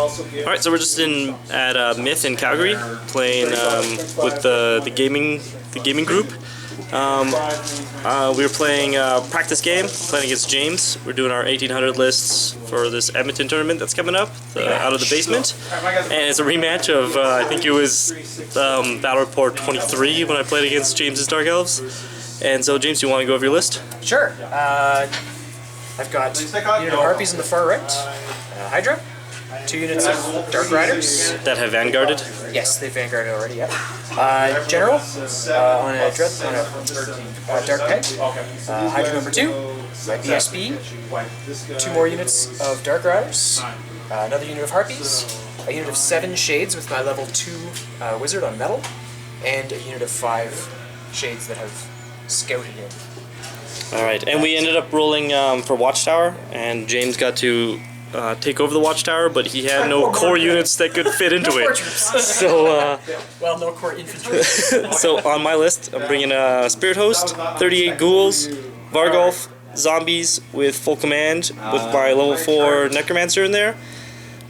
Alright, so we're just at Myth in Calgary, playing with the gaming group. We were playing a practice game, playing against James. We're doing our 1800 lists for this Edmonton tournament that's coming up, out of the basement. And it's a rematch of, I think it was Battle Report 23 when I played against James's Dark Elves. And so, James, do you want to go over your list? Sure. I've got a unit of Harpies in the far right, Hydra, 2 units of Dark Riders. That have vanguarded? Yes, they've vanguarded already, yeah. General, on a Dark Peg, Hydra number 2, my BSB, 2 more units of Dark Riders, another unit of Harpies, a unit of 7 Shades with my level 2 Wizard on Metal, and a unit of 5 Shades that have scouted in. Alright, and we ended up rolling for Watchtower, and James got to take over the Watchtower, but he had no core units that could fit into it. So, well, no core infantry. so on my list, I'm bringing a Spirit Host, 38 Ghouls, Vargolf, Zombies with full command, with my level 4 Necromancer in there,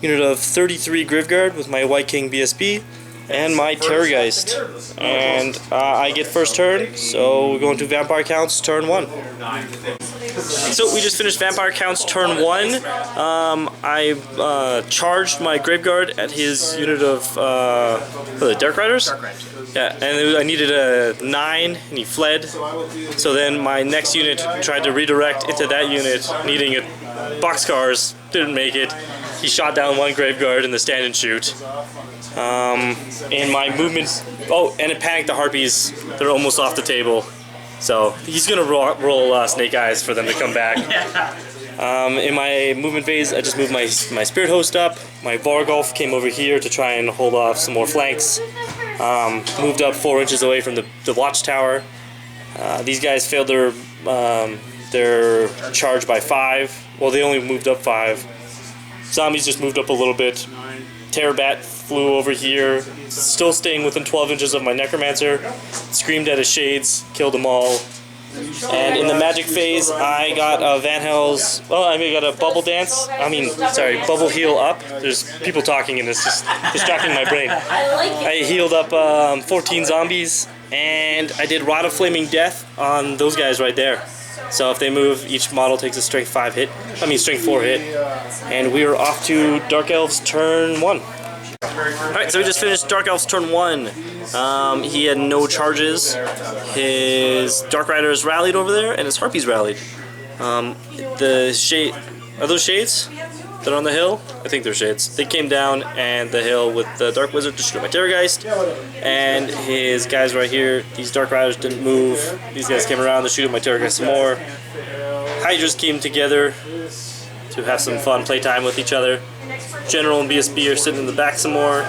unit of 33 Graveguard with my White King BSB, and my Terrorgeist. And I get first turn, so we're going to Vampire Counts turn 1. So we just finished Vampire Counts turn 1. I charged my Graveguard at his unit of Dark Riders. Yeah, and I needed a 9, and he fled. So then my next unit tried to redirect into that unit, needing a boxcars, didn't make it. He shot down 1 Graveguard in the stand and shoot. In my movement, oh, and it panicked the Harpies. They're almost off the table. So he's gonna roll Snake Eyes for them to come back. In my movement phase, I just moved my Spirit Host up. My Vargolf came over here to try and hold off some more flanks. Moved up 4 inches away from the Watchtower. These guys failed their charge by 5. Well, they only moved up 5. Zombies just moved up a little bit. Terrorbat flew over here, still staying within 12 inches of my Necromancer, screamed at his Shades, killed them all. And in the magic phase, I got a Van Hels's, I got a Bubble Dance, Bubble Heal up. There's people talking and it's just distracting my brain. I healed up 14 zombies, and I did Rod of Flaming Death on those guys right there. So if they move, each model takes a strength 4 hit, and we are off to Dark Elves turn 1. Alright, so we just finished Dark Elves turn 1. He had no charges. His Dark Riders rallied over there, and his Harpies rallied. Are those Shades that are on the hill? I think they're Shades. They came down and the hill with the Dark Wizard to shoot my Terrorgeist, and his guys right here, these Dark Riders didn't move. These guys came around to shoot at my Terrorgeist some more. Hydras came together to have some fun playtime with each other. General and BSB are sitting in the back some more.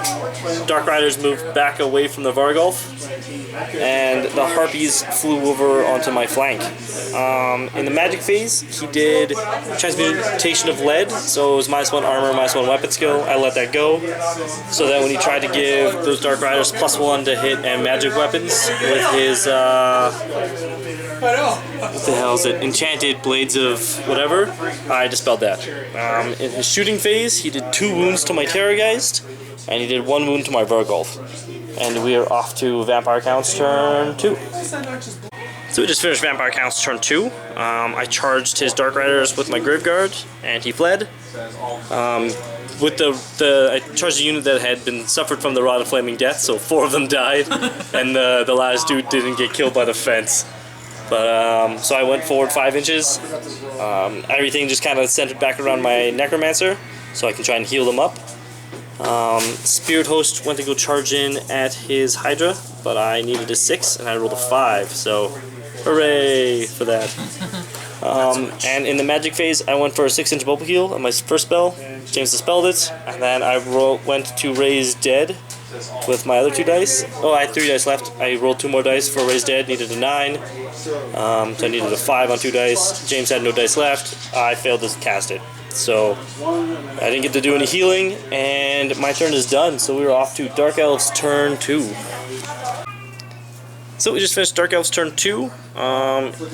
Dark Riders moved back away from the Vargolf, and the Harpies flew over onto my flank. In the magic phase, he did Transmutation of Lead, so it was -1 armor, -1 weapon skill. I let that go, so that when he tried to give those Dark Riders +1 to hit and magic weapons with his, what the hell is it? Enchanted Blades of whatever, I dispelled that. In his shooting phase, he did 2 wounds to my Terrorgeist, and he did 1 wound to my Vargolf. And we are off to Vampire Counts turn 2. So we just finished Vampire Counts turn 2. I charged his Dark Riders with my Graveguard, and he fled. I charged a unit that had been suffered from the Rod of Flaming Death, so 4 of them died, and the last dude didn't get killed by the fence. But so I went forward 5 inches. Everything just kind of centered back around my Necromancer, so I can try and heal them up. Spirit Host went to go charge in at his Hydra, but I needed a 6 and I rolled a 5, so hooray for that. And in the magic phase, I went for a 6-inch bubble heal on my first spell. James dispelled it, and then I went to raise dead with my other 2 dice. Oh, I had 3 dice left. I rolled 2 more dice for raise dead, needed a 9. So I needed a 5 on 2 dice. James had no dice left. I failed to cast it. So I didn't get to do any healing, and my turn is done. So we were off to Dark Elves turn 2. So we just finished Dark Elves turn 2.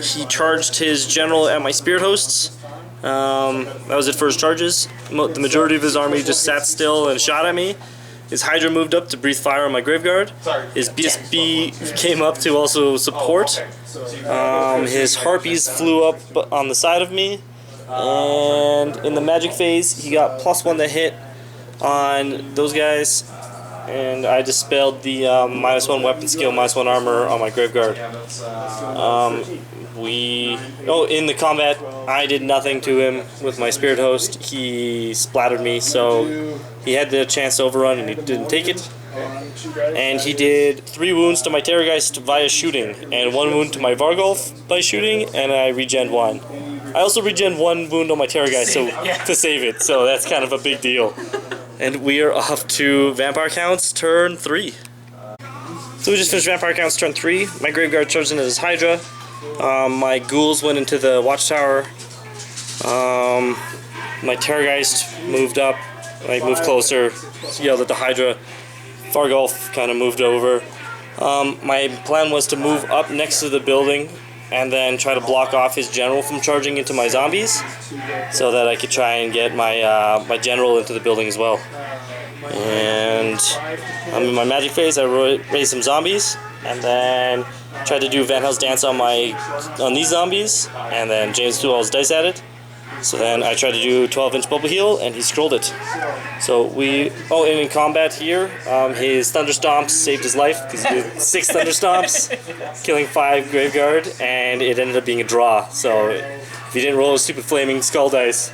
He charged his general at my Spirit Hosts. That was it for his charges. The majority of his army just sat still and shot at me. His Hydra moved up to breathe fire on my graveyard. His BSB came up to also support. His Harpies flew up on the side of me. And in the magic phase, he got +1 to hit on those guys. And I dispelled the -1 weapon skill, -1 armor on my graveyard. In the combat, I did nothing to him with my Spirit Host. He splattered me, so he had the chance to overrun and he didn't take it. And he did 3 wounds to my Terrorgeist via shooting, and 1 wound to my Vargolf by shooting, and I regen 1. I also regen 1 wound on my Terrorgeist to save it, so that's kind of a big deal. And we are off to Vampire Counts turn 3. So we just finished Vampire Counts turn 3. My Graveyard charged into his Hydra. My ghouls went into the watchtower. My Terrorgeist moved up, moved closer, yelled at the Hydra. Vargolf kind of moved over. My plan was to move up next to the building and then try to block off his general from charging into my zombies, so that I could try and get my my general into the building as well. And in my magic phase, I raised some zombies, and then tried to do Van Hell's Dance on these zombies, and then James threw all his dice at it. So then I tried to do 12-inch bubble heal, and he scrolled it. So and in combat here, his Thunder Stomps saved his life, because he did 6 Thunder Stomps, killing 5 Graveyard, and it ended up being a draw. So if he didn't roll his stupid Flaming Skull dice,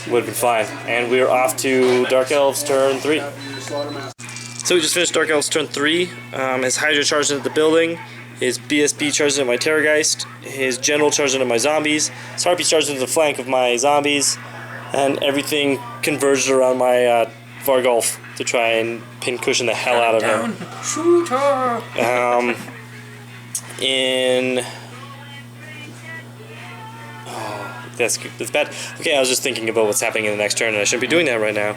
it would have been fine. And we're off to Dark Elves turn 3. So we just finished Dark Elves turn 3. His Hydra charged into the building. His BSB charged into my Terrorgeist, his General charged into my zombies, his Harpy charged into the flank of my zombies, and everything converged around my Vargolf to try and pincushion the hell out of him. Shooter! That's bad. Okay, I was just thinking about what's happening in the next turn, and I shouldn't be doing that right now.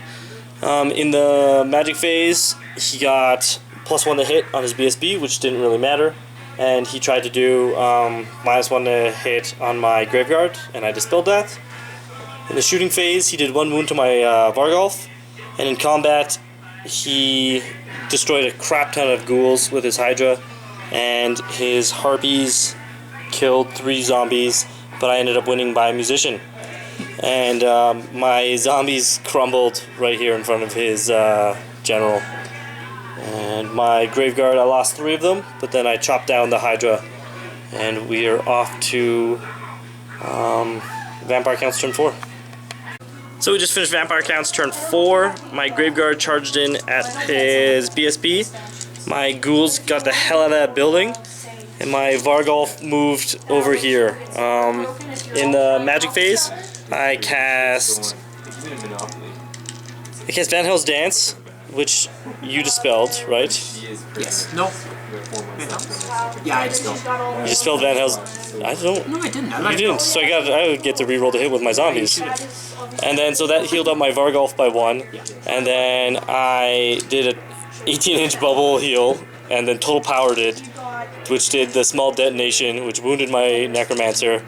In the magic phase, he got +1 to hit on his BSB, which didn't really matter. And he tried to do -1 to hit on my Graveyard, and I dispelled that. In the shooting phase, he did 1 wound to my Vargolf. And in combat, he destroyed a crap ton of ghouls with his Hydra. And his Harpies killed 3 zombies, but I ended up winning by Musician. And my zombies crumbled right here in front of his general. And my Graveguard, I lost 3 of them, but then I chopped down the Hydra, and we are off to Vampire Counts turn 4. So we just finished Vampire Counts turn 4. My Graveguard charged in at his BSB. My ghouls got the hell out of that building, and my Vargolf moved over here. In the magic phase, I cast Van Hell's Dance, which you dispelled, right? Yes. No. Yeah, I dispelled. You dispelled Van Hell's... I don't... No, I didn't. You didn't, so I would get to reroll the hit with my zombies. And then, so that healed up my Vargolf by 1. And then I did an 18-inch bubble heal, and then total powered it, which did the small detonation, which wounded my Necromancer.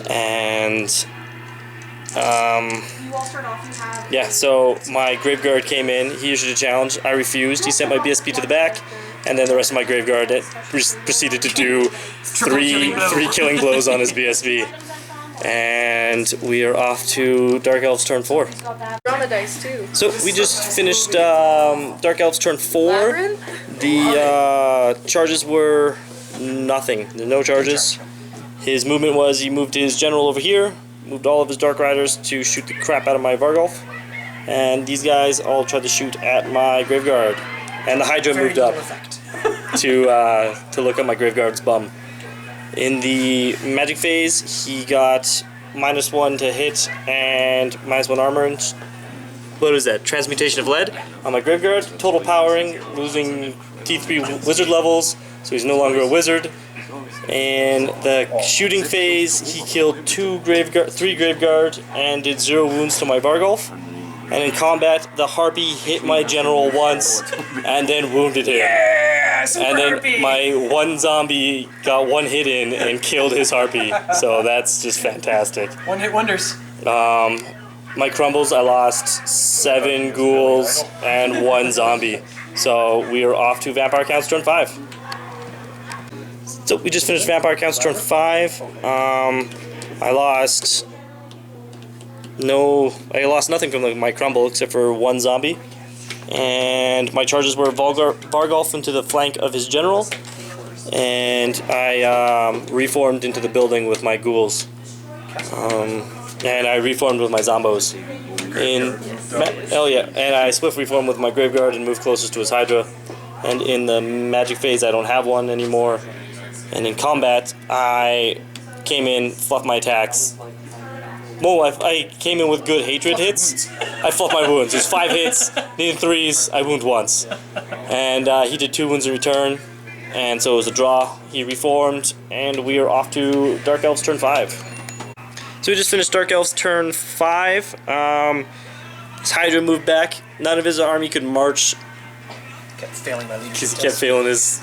And... yeah, so my Graveguard came in, he issued a challenge, I refused, he sent my BSB to the back, and then the rest of my Graveguard proceeded to do three killing blows on his BSB. And we are off to Dark Elves turn 4. So we just finished Dark Elves turn 4. The charges were nothing, no charges. His movement was, he moved his general over here, moved all of his Dark Riders to shoot the crap out of my Vargolf, and these guys all tried to shoot at my Graveguard, and the Hydra moved up to look at my Graveguard's bum. In the magic phase, he got -1 to hit and -1 armor and what is that? Transmutation of lead on my Graveguard, total powering, losing T3 wizard levels, so he's no longer a wizard. In the shooting phase, he killed 3 Graveguard and did 0 wounds to my Vargolf. And in combat, the Harpy hit my general once and then wounded him. Yeah, and then Harpy. My 1 zombie got 1 hit in and killed his Harpy. So that's just fantastic. 1-hit wonders. My crumbles, I lost 7 ghouls and 1 zombie. So we are off to Vampire Counts turn 5. So we just finished Vampire Counts turn 5. I lost nothing from my crumble except for 1 zombie. And my charges were Vargolf into the flank of his general. And I reformed into the building with my ghouls. And I reformed with my zombos. And I swift reformed with my Graveguard and moved closest to his Hydra. And in the magic phase, I don't have one anymore. And in combat, I came in, fluffed my attacks. I came in with good hatred hits. I fluffed my wounds. It was 5 hits, needed 3s, I wound once. And he did 2 wounds in return. And so it was a draw. He reformed, and we are off to Dark Elves turn 5. So we just finished Dark Elves turn 5. His Hydra moved back. None of his army could march. Kept failing my leadership He kept failing his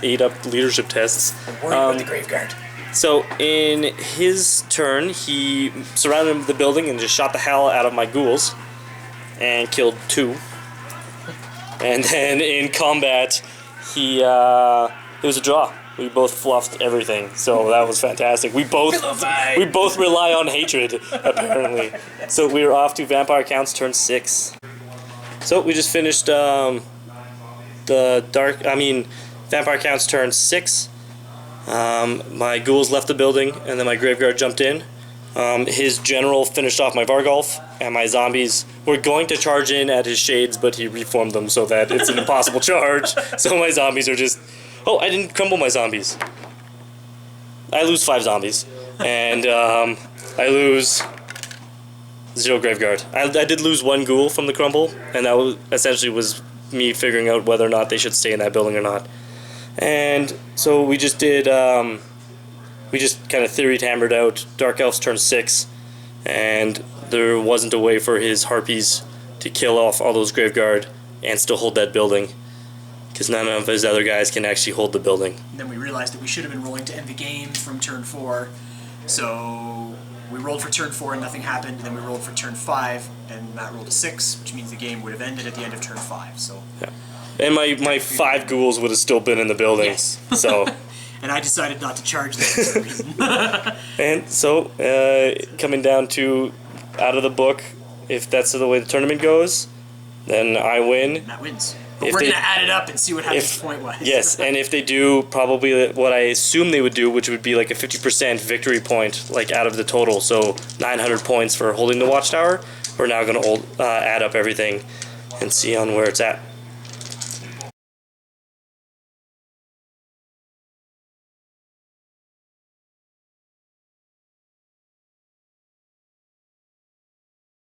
8-up leadership tests. Worried about the Graveguard. So in his turn, he surrounded the building and just shot the hell out of my ghouls. And killed 2. And then in combat, it was a draw. We both fluffed everything, so that was fantastic. We both rely on hatred, apparently. So we were off to Vampire Counts turn 6. So we just finished Vampire Counts turn 6. My ghouls left the building, and then my Graveguard jumped in. His general finished off my Vargolf, and my zombies were going to charge in at his shades, but he reformed them so that it's an impossible charge. So my zombies are just... Oh, I didn't crumble my zombies. I lose 5 zombies. And I lose 0 Graveguard. I did lose 1 ghoul from the crumble, and that essentially was me figuring out whether or not they should stay in that building or not. And so we just did... we just kind of theory hammered out Dark Elves turn 6, and there wasn't a way for his Harpies to kill off all those Graveguard and still hold that building, because none of his other guys can actually hold the building. And then we realized that we should have been rolling to end the game from turn 4, so we rolled for turn 4 and nothing happened, and then we rolled for turn 5, and Matt rolled a 6, which means the game would have ended at the end of turn 5. So. Yeah. And my 5 ghouls would have still been in the building. Yes. So. And I decided not to charge them for some reason. And so, coming down to out of the book, if that's the way the tournament goes, then I win. Matt wins. But we're going to add it up and see what happens point-wise. Yes, and if they do, probably what I assume they would do, which would be like a 50% victory point, like out of the total, so 900 points for holding the Watchtower, we're now going to add up everything and see on where it's at.